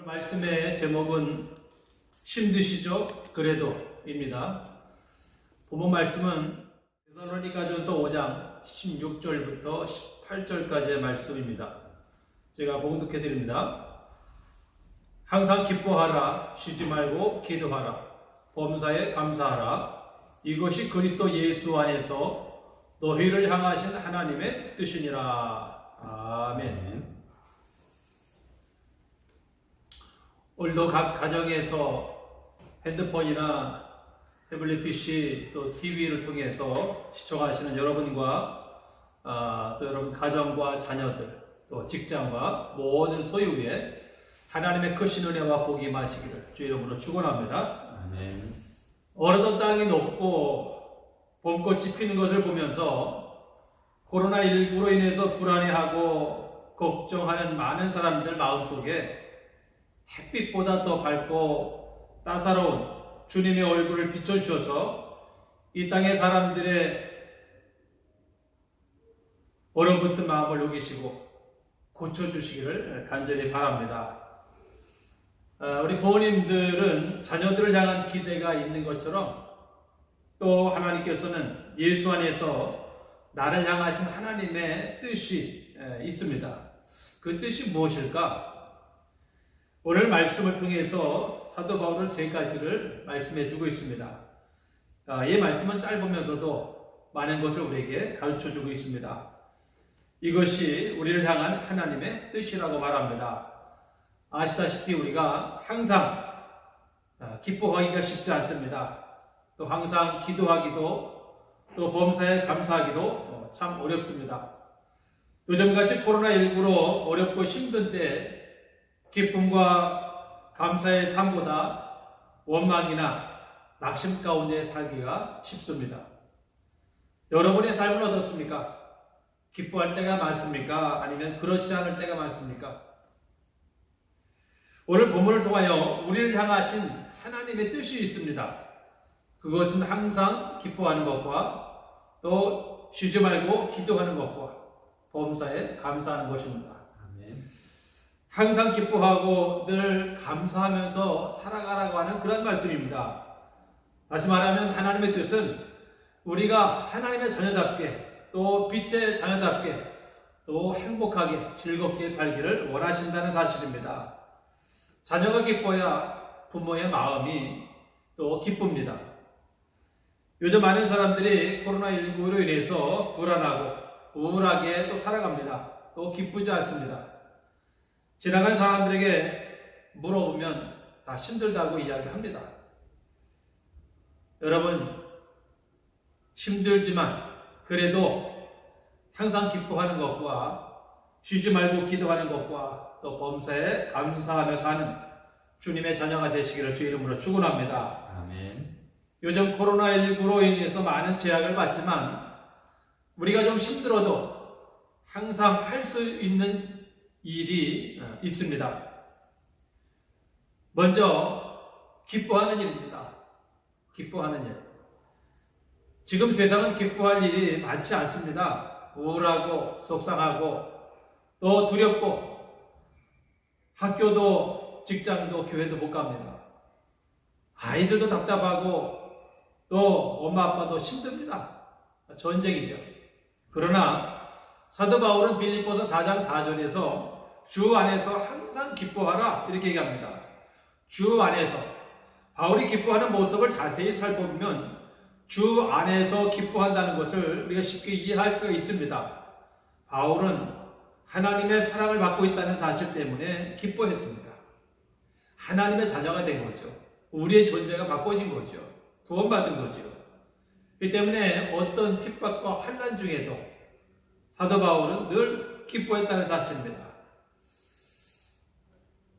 말씀의 제목은 힘드시죠? 그래도입니다. 본문 말씀은 데살로니가전서 5장 16절부터 18절까지의 말씀입니다. 제가 봉독해 드립니다. 항상 기뻐하라, 쉬지 말고 기도하라, 범사에 감사하라. 이것이 그리스도 예수 안에서 너희를 향하신 하나님의 뜻이니라. 아멘. 오늘도 각 가정에서 핸드폰이나 태블릿 PC 또 TV를 통해서 시청하시는 여러분과 또 여러분 가정과 자녀들 또 직장과 모든 소유에 하나님의 크신 은혜와 복이 임하시기를 주 이름으로 축원합니다. 아멘. 어느덧 땅이 녹고 봄꽃이 피는 것을 보면서 코로나19로 인해서 불안해하고 걱정하는 많은 사람들 마음속에 햇빛보다 더 밝고 따사로운 주님의 얼굴을 비춰주셔서 이 땅의 사람들의 얼어붙은 마음을 녹이시고 고쳐주시기를 간절히 바랍니다. 우리 부모님들은 자녀들을 향한 기대가 있는 것처럼 또 하나님께서는 예수 안에서 나를 향하신 하나님의 뜻이 있습니다. 그 뜻이 무엇일까? 오늘 말씀을 통해서 사도 바울은 세 가지를 말씀해 주고 있습니다. 이 말씀은 짧으면서도 많은 것을 우리에게 가르쳐 주고 있습니다. 이것이 우리를 향한 하나님의 뜻이라고 말합니다. 아시다시피 우리가 항상 기뻐하기가 쉽지 않습니다. 또 항상 기도하기도 또 범사에 감사하기도 참 어렵습니다. 요즘같이 코로나19로 어렵고 힘든 때 기쁨과 감사의 삶보다 원망이나 낙심 가운데 살기가 쉽습니다. 여러분의 삶은 어떻습니까? 기뻐할 때가 많습니까? 아니면 그렇지 않을 때가 많습니까? 오늘 본문을 통하여 우리를 향하신 하나님의 뜻이 있습니다. 그것은 항상 기뻐하는 것과 또 쉬지 말고 기도하는 것과 범사에 감사하는 것입니다. 항상 기뻐하고 늘 감사하면서 살아가라고 하는 그런 말씀입니다. 다시 말하면 하나님의 뜻은 우리가 하나님의 자녀답게 또 빛의 자녀답게 또 행복하게 즐겁게 살기를 원하신다는 사실입니다. 자녀가 기뻐야 부모의 마음이 또 기쁩니다. 요즘 많은 사람들이 코로나19로 인해서 불안하고 우울하게 또 살아갑니다. 또 기쁘지 않습니다. 지나간 사람들에게 물어보면 다 힘들다고 이야기합니다. 여러분, 힘들지만 그래도 항상 기뻐하는 것과 쉬지 말고 기도하는 것과 또 범사에 감사하며 사는 주님의 자녀가 되시기를 주 이름으로 축원합니다. 아멘. 요즘 코로나19로 인해서 많은 제약을 받지만 우리가 좀 힘들어도 항상 할 수 있는 일이 있습니다. 먼저 기뻐하는 일입니다. 기뻐하는 일. 지금 세상은 기뻐할 일이 많지 않습니다. 우울하고 속상하고 또 두렵고 학교도 직장도 교회도 못 갑니다. 아이들도 답답하고 또 엄마 아빠도 힘듭니다. 전쟁이죠. 그러나 사도 바울은 빌립보서 4장 4절에서 주 안에서 항상 기뻐하라 이렇게 얘기합니다. 주 안에서. 바울이 기뻐하는 모습을 자세히 살펴보면 주 안에서 기뻐한다는 것을 우리가 쉽게 이해할 수가 있습니다. 바울은 하나님의 사랑을 받고 있다는 사실 때문에 기뻐했습니다. 하나님의 자녀가 된 거죠. 우리의 존재가 바꿔진 거죠. 구원받은 거죠. 이 때문에 어떤 핍박과 환난 중에도 사도 바울은 늘 기뻐했다는 사실입니다.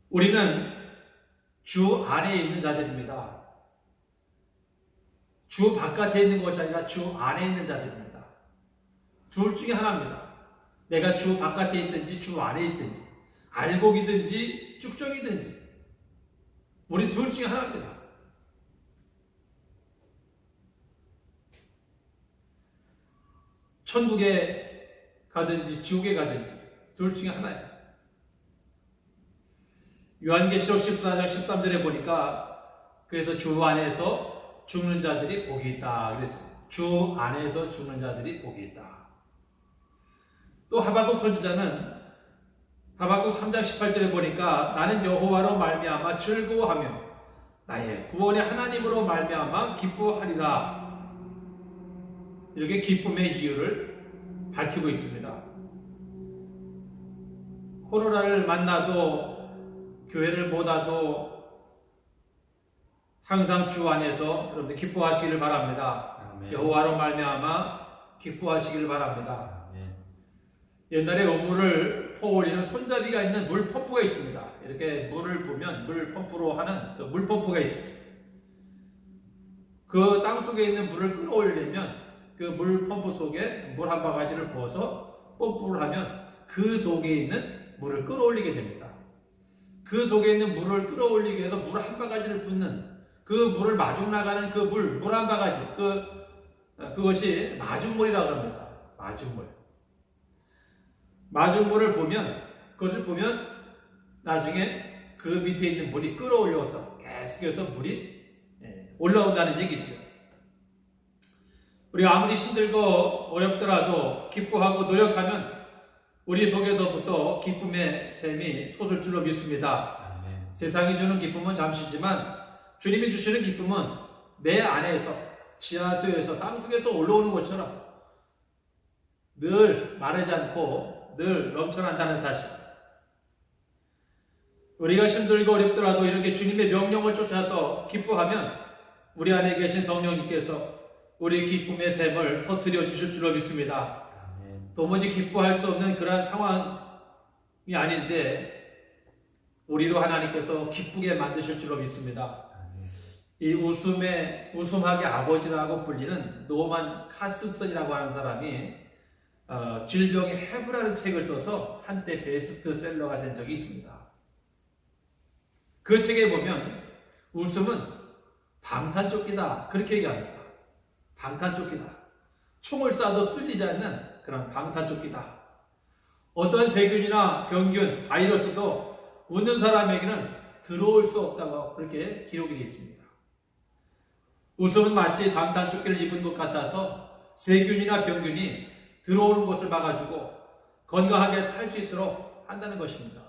우리는 주 안에 있는 자들입니다. 주 바깥에 있는 것이 아니라 주 안에 있는 자들입니다. 둘 중에 하나입니다. 내가 주 바깥에 있든지 주 안에 있든지 알곡이든지 쭉정이든지 우리 둘 중에 하나입니다. 천국에 가든지 지옥에 가든지 둘 중에 하나예요. 요한계시록 14장 13절에 보니까 그래서 주 안에서 죽는 자들이 복이 있다. 그래서 주 안에서 죽는 자들이 복이 있다. 또 하박국 선지자는 하박국 3장 18절에 보니까 나는 여호와로 말미암아 즐거워하며 나의 구원의 하나님으로 말미암아 기뻐하리라. 이렇게 기쁨의 이유를 밝히고 있습니다. 코로나를 만나도 교회를 못 와도 항상 주 안에서 여러분들 기뻐하시기를 바랍니다. 아멘. 여호와로 말미암아 기뻐하시기를 바랍니다. 아멘. 옛날에 우물을 퍼올리는 손잡이가 있는 물 펌프가 있습니다. 이렇게 물을 부으면 물 펌프로 하는 그 물 펌프가 있습니다. 그 땅 속에 있는 물을 끌어올리려면 그 물 펌프 속에 물 한 바가지를 부어서 펌프를 하면 그 속에 있는 물을 끌어올리게 됩니다. 그 속에 있는 물을 끌어올리기 위해서 물 한 바가지를 붓는 그 물을 마중 나가는 그 물 한 바가지 그것이 마중물이라고 합니다. 마중물을 보면 그것을 보면 나중에 그 밑에 있는 물이 끌어올려서 계속해서 물이 올라온다는 얘기죠. 우리가 아무리 힘들고 어렵더라도 기뻐하고 노력하면 우리 속에서부터 기쁨의 샘이 솟을 줄로 믿습니다. 아멘. 세상이 주는 기쁨은 잠시지만 주님이 주시는 기쁨은 내 안에서 지하수에서 땅속에서 올라오는 것처럼 늘 마르지 않고 늘 넘쳐난다는 사실. 우리가 힘들고 어렵더라도 이렇게 주님의 명령을 쫓아서 기뻐하면 우리 안에 계신 성령님께서 우리 기쁨의 샘을 터뜨려 주실 줄로 믿습니다. 도무지 기뻐할 수 없는 그러한 상황이 아닌데 우리로 하나님께서 기쁘게 만드실 줄로 믿습니다. 이 웃음하게 아버지라고 불리는 노만 카스슨이라고 하는 사람이 질병의 해부라는 책을 써서 한때 베스트셀러가 된 적이 있습니다. 그 책에 보면 웃음은 방탄조끼다 그렇게 얘기합니다. 방탄조끼다. 총을 쏴도 뚫리지 않는 그런 방탄조끼다. 어떤 세균이나 병균, 바이러스도 웃는 사람에게는 들어올 수 없다고 그렇게 기록이 되어 있습니다. 웃음은 마치 방탄조끼를 입은 것 같아서 세균이나 병균이 들어오는 것을 막아주고 건강하게 살 수 있도록 한다는 것입니다.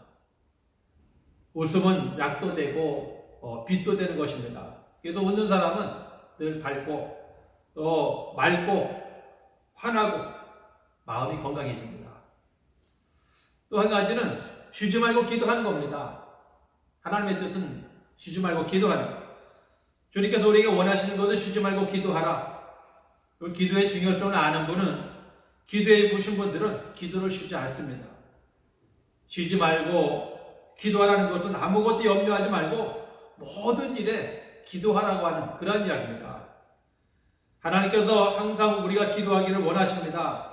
웃음은 약도 되고 빛도 되는 것입니다. 그래서 웃는 사람은 늘 밝고 또 맑고 환하고 마음이 건강해집니다. 또 한 가지는 쉬지 말고 기도하는 겁니다. 하나님의 뜻은 쉬지 말고 기도하는 것. 주님께서 우리에게 원하시는 것은 쉬지 말고 기도하라. 기도의 중요성을 아는 분은 기도해 보신 분들은 기도를 쉬지 않습니다. 쉬지 말고 기도하라는 것은 아무것도 염려하지 말고 모든 일에 기도하라고 하는 그런 이야기입니다. 하나님께서 항상 우리가 기도하기를 원하십니다.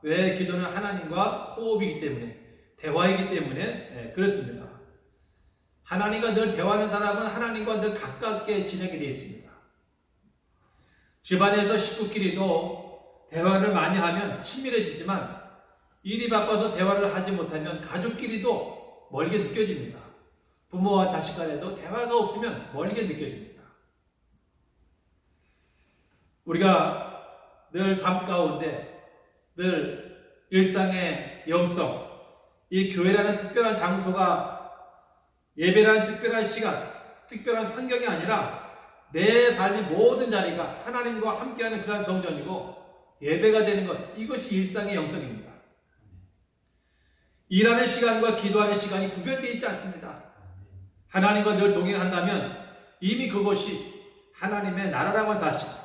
왜? 기도는 하나님과 호흡이기 때문에, 대화이기 때문에 그렇습니다. 하나님과 늘 대화하는 사람은 하나님과 늘 가깝게 지내게 되어 있습니다. 집안에서 식구끼리도 대화를 많이 하면 친밀해지지만 일이 바빠서 대화를 하지 못하면 가족끼리도 멀게 느껴집니다. 부모와 자식 간에도 대화가 없으면 멀게 느껴집니다. 우리가 늘 삶 가운데 늘 일상의 영성, 이 교회라는 특별한 장소가 예배라는 특별한 시간, 특별한 환경이 아니라 내 삶의 모든 자리가 하나님과 함께하는 그런 성전이고 예배가 되는 것, 이것이 일상의 영성입니다. 일하는 시간과 기도하는 시간이 구별되어 있지 않습니다. 하나님과 늘 동행한다면 이미 그것이 하나님의 나라라고 하는 사실.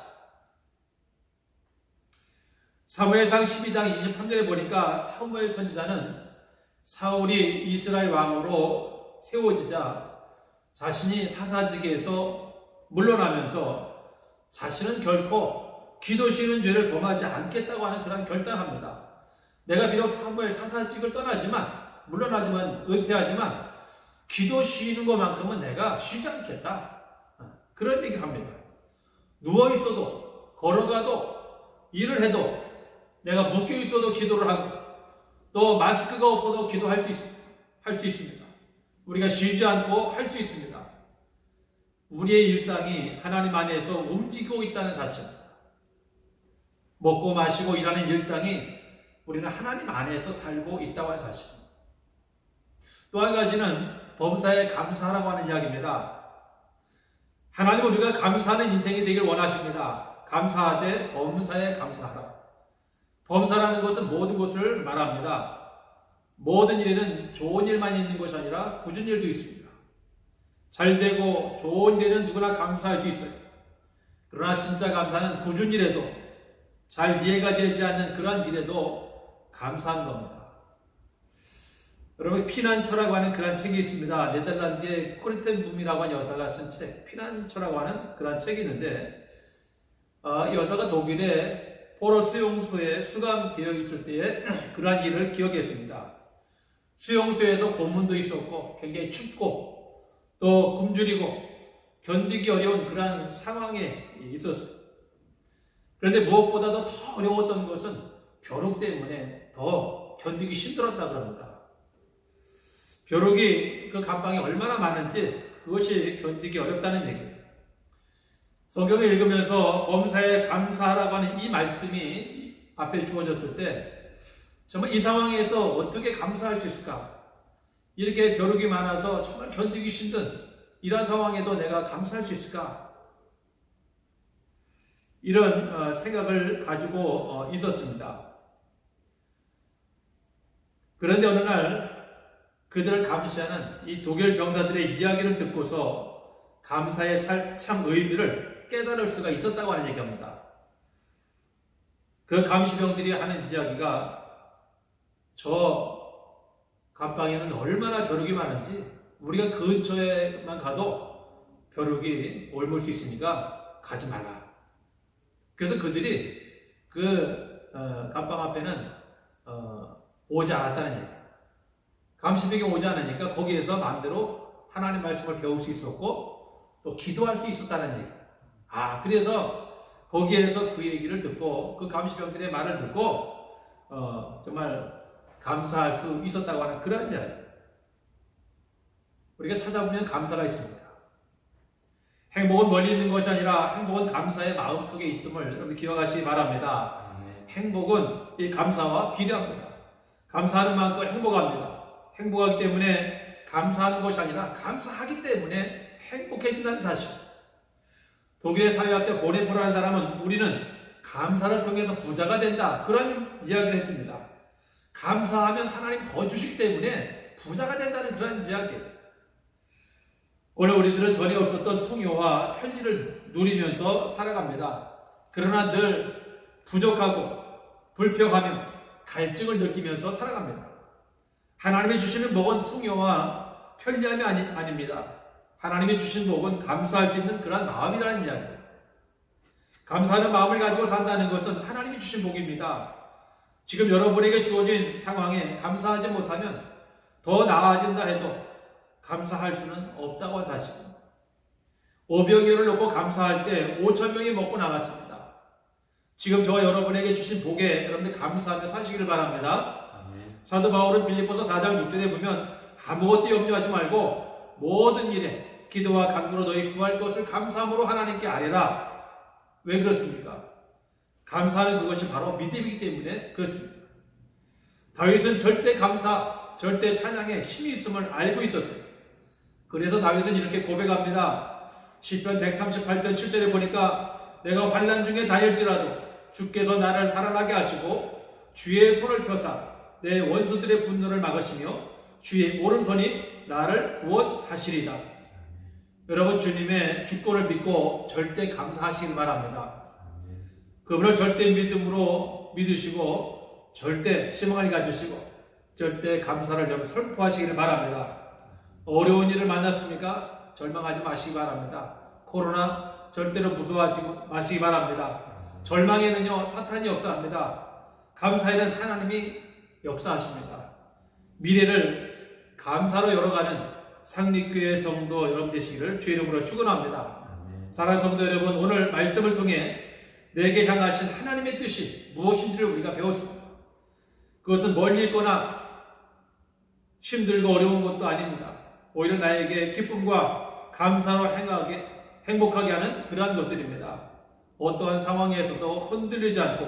사무엘상 12장 23절에 보니까 사무엘 선지자는 사울이 이스라엘 왕으로 세워지자 자신이 사사직에서 물러나면서 자신은 결코 기도 쉬는 죄를 범하지 않겠다고 하는 그런 결단합니다. 내가 비록 사무엘 사사직을 물러나지만 은퇴하지만 기도 쉬는 것만큼은 내가 쉬지 않겠다. 그런 얘기를 합니다. 누워있어도 걸어가도 일을 해도 내가 묶여있어도 기도를 하고 또 마스크가 없어도 기도할 수 있습니다. 우리가 쉬지 않고 할 수 있습니다. 우리의 일상이 하나님 안에서 움직이고 있다는 사실, 먹고 마시고 일하는 일상이 우리는 하나님 안에서 살고 있다고 하는 사실. 또 한 가지는 범사에 감사하라고 하는 이야기입니다. 하나님은 우리가 감사하는 인생이 되길 원하십니다. 감사하되 범사에 감사하라. 범사라는 것은 모든 것을 말합니다. 모든 일에는 좋은 일만 있는 것이 아니라 굳은 일도 있습니다. 잘되고 좋은 일에는 누구나 감사할 수 있어요. 그러나 진짜 감사는 굳은 일에도, 잘 이해가 되지 않는 그러한 일에도 감사한 겁니다. 여러분, 피난처라고 하는 그런 책이 있습니다. 네덜란드의 코리텐 붐이라고 하는 여사가 쓴 책, 피난처라고 하는 그런 책이 있는데, 여사가 독일의 포로 수용소에 수감되어 있을 때에 그러한 일을 기억했습니다. 수용소에서 고문도 있었고 굉장히 춥고 또 굶주리고 견디기 어려운 그러한 상황에 있었어요. 그런데 무엇보다도 더 어려웠던 것은 벼룩 때문에 더 견디기 힘들었다고 합니다. 벼룩이 그 감방에 얼마나 많은지 그것이 견디기 어렵다는 얘기예요. 성경을 읽으면서 범사에 감사하라고 하는 이 말씀이 앞에 주어졌을 때 정말 이 상황에서 어떻게 감사할 수 있을까? 이렇게 벼룩이 많아서 정말 견디기 힘든 이런 상황에도 내가 감사할 수 있을까? 이런 생각을 가지고 있었습니다. 그런데 어느 날 그들을 감시하는 이 독일 병사들의 이야기를 듣고서 감사의 참 의미를 깨달을 수가 있었다고 하는 얘기합니다. 그 감시병들이 하는 이야기가 저 감방에는 얼마나 벼룩이 많은지 우리가 근처에만 가도 벼룩이 옮을 수 있으니까 가지 말라. 그래서 그들이 그 감방 앞에는 오지 않았다는 얘기예요. 감시병이 오지 않으니까 거기에서 마음대로 하나님 말씀을 배울 수 있었고 또 기도할 수 있었다는 얘기예요. 그래서 거기에서 그 얘기를 듣고 그 감시병들의 말을 듣고 정말 감사할 수 있었다고 하는 그런 이야기. 우리가 찾아보면 감사가 있습니다. 행복은 멀리 있는 것이 아니라 행복은 감사의 마음속에 있음을 여러분 기억하시기 바랍니다. 행복은 이 감사와 비례합니다. 감사하는 만큼 행복합니다. 행복하기 때문에 감사하는 것이 아니라 감사하기 때문에 행복해진다는 사실. 독일의 사회학자 보네포라는 사람은 우리는 감사를 통해서 부자가 된다, 그런 이야기를 했습니다. 감사하면 하나님 더 주시기 때문에 부자가 된다는 그런 이야기예요. 원래 우리들은 전에 없었던 풍요와 편리를 누리면서 살아갑니다. 그러나 늘 부족하고 불평하며 갈증을 느끼면서 살아갑니다. 하나님이 주시는 복은 풍요와 편리함이 아닙니다. 하나님이 주신 복은 감사할 수 있는 그런 마음이라는 이야기예요. 감사하는 마음을 가지고 산다는 것은 하나님이 주신 복입니다. 지금 여러분에게 주어진 상황에 감사하지 못하면 더 나아진다 해도 감사할 수는 없다고 하는 사실입니다. 500여를 놓고 감사할 때 5,000명이 먹고 나갔습니다. 지금 저와 여러분에게 주신 복에 여러분들 감사하며 사시기를 바랍니다. 사도 바울은 빌립보서 4장 6절에 보면 아무것도 염려하지 말고 모든 일에 기도와 간구로 너희 구할 것을 감사함으로 하나님께 아뢰라. 왜 그렇습니까? 감사하는 그것이 바로 믿음이기 때문에 그렇습니다. 다윗은 절대 감사, 절대 찬양에 힘이 있음을 알고 있었어요. 그래서 다윗은 이렇게 고백합니다. 시편 138편 7절에 보니까 내가 환난 중에 다닐지라도 주께서 나를 살아나게 하시고 주의 손을 펴사 내 원수들의 분노를 막으시며 주의 오른손이 나를 구원하시리다. 여러분, 주님의 주권을 믿고 절대 감사하시길 바랍니다. 그분을 절대 믿음으로 믿으시고 절대 희망을 가지시고 절대 감사를 여러분 선포하시기를 바랍니다. 어려운 일을 만났습니까? 절망하지 마시기 바랍니다. 코로나 절대로 무서워하지 마시기 바랍니다. 절망에는요 사탄이 역사합니다. 감사에는 하나님이 역사하십니다. 미래를 감사로 열어가는 상립교회 성도 여러분 되시기를 주의 이름으로 축원합니다. 사랑하는 성도 여러분, 오늘 말씀을 통해 내게 향하신 하나님의 뜻이 무엇인지를 우리가 배웠습니다. 그것은 멀리 있거나 힘들고 어려운 것도 아닙니다. 오히려 나에게 기쁨과 감사로 행복하게 하는 그러한 것들입니다. 어떠한 상황에서도 흔들리지 않고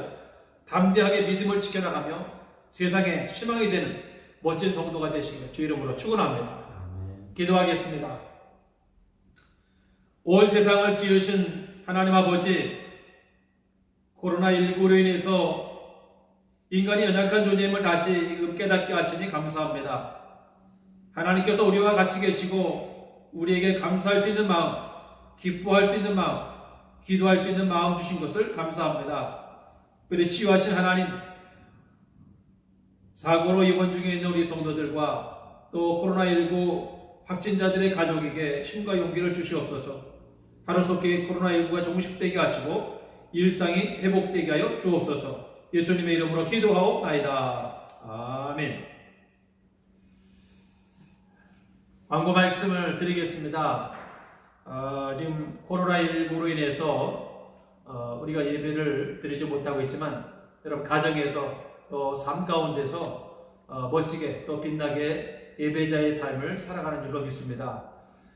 담대하게 믿음을 지켜나가며 세상에 희망이 되는 멋진 성도가 되시길 주 이름으로 축원합니다. 기도하겠습니다. 온 세상을 지으신 하나님 아버지, 코로나19로 인해서 인간이 연약한 존재임을 다시 깨닫게 하시니 감사합니다. 하나님께서 우리와 같이 계시고 우리에게 감사할 수 있는 마음, 기뻐할 수 있는 마음, 기도할 수 있는 마음 주신 것을 감사합니다. 그리고 치유하신 하나님, 사고로 입원 중에 있는 우리 성도들과 또 코로나19 확진자들의 가족에게 힘과 용기를 주시옵소서. 하루속히 코로나19가 종식되게 하시고 일상이 회복되게 하여 주옵소서. 예수님의 이름으로 기도하옵나이다. 아멘. 광고 말씀을 드리겠습니다. 지금 코로나19로 인해서 우리가 예배를 드리지 못하고 있지만 여러분 가정에서 또 삶 가운데서 멋지게 또 빛나게 예배자의 삶을 살아가는 줄로 믿습니다.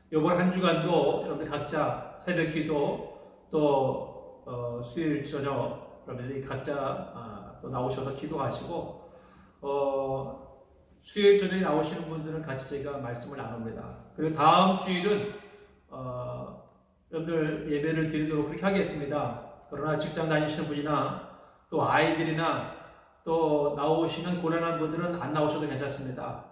이번 한 주간도 여러분들 각자 새벽기도 또 수요일 저녁 여러분들이 각자 또 나오셔서 기도하시고 수요일 저녁에 나오시는 분들은 같이 제가 말씀을 나눕니다. 그리고 다음 주일은 여러분들 예배를 드리도록 그렇게 하겠습니다. 그러나 직장 다니시는 분이나 또 아이들이나 또 나오시는 고련한 분들은 안 나오셔도 괜찮습니다.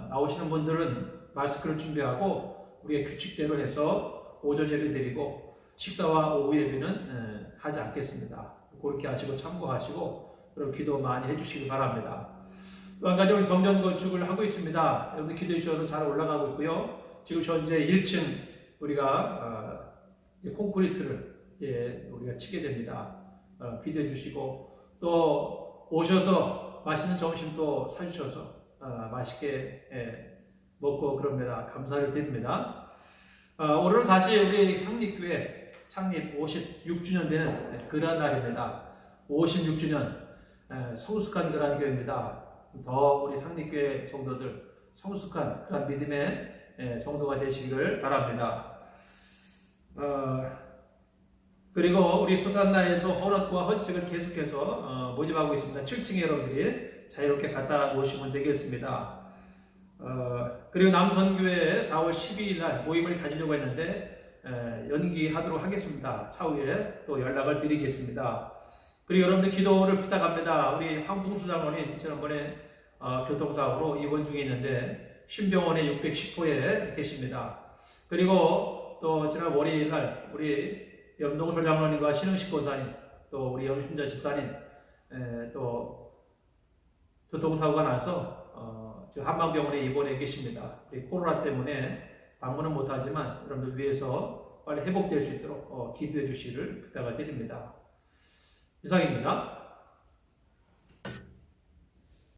나오시는 분들은 마스크를 준비하고 우리의 규칙대로 해서 오전 예배 드리고 식사와 오후 예배는 하지 않겠습니다. 그렇게 하시고 참고하시고 여러분 기도 많이 해주시기 바랍니다. 또 한 가지 우리 성전 건축을 하고 있습니다. 여러분들 기도해 주셔서 잘 올라가고 있고요. 지금 현재 1층 우리가 콘크리트를 우리가 치게 됩니다. 기도해 주시고 또 오셔서 맛있는 점심 또 사주셔서 맛있게 먹고 그럽니다. 감사를 드립니다. 오늘은 사실 우리 상립교회 창립 56주년 되는 그런 날입니다. 56주년 성숙한 그런 교회입니다. 더 우리 상립교회 성도들 성숙한 그런 믿음의 성도가 되시길 바랍니다. 그리고 우리 수산나에서 헌옷과 헌책을 계속해서 모집하고 있습니다. 7층에 여러분들이 자유롭게 갖다 놓으시면 되겠습니다. 그리고 남선교회 4월 12일 날 모임을 가지려고 했는데 연기하도록 하겠습니다. 차후에 또 연락을 드리겠습니다. 그리고 여러분들 기도를 부탁합니다. 우리 황봉수 장로님 지난번에 교통사고로 입원 중에 있는데 신병원의 610호에 계십니다. 그리고 또 지난 월요일 날 우리 염동설 장로님과 신흥식 권사님 또 우리 염신자 집사님 또 교통사고가 나서 지금 한방병원에 입원해 계십니다. 코로나 때문에 방문은 못하지만 여러분들 위해서 빨리 회복될 수 있도록 기도해 주시기를 부탁을 드립니다. 이상입니다.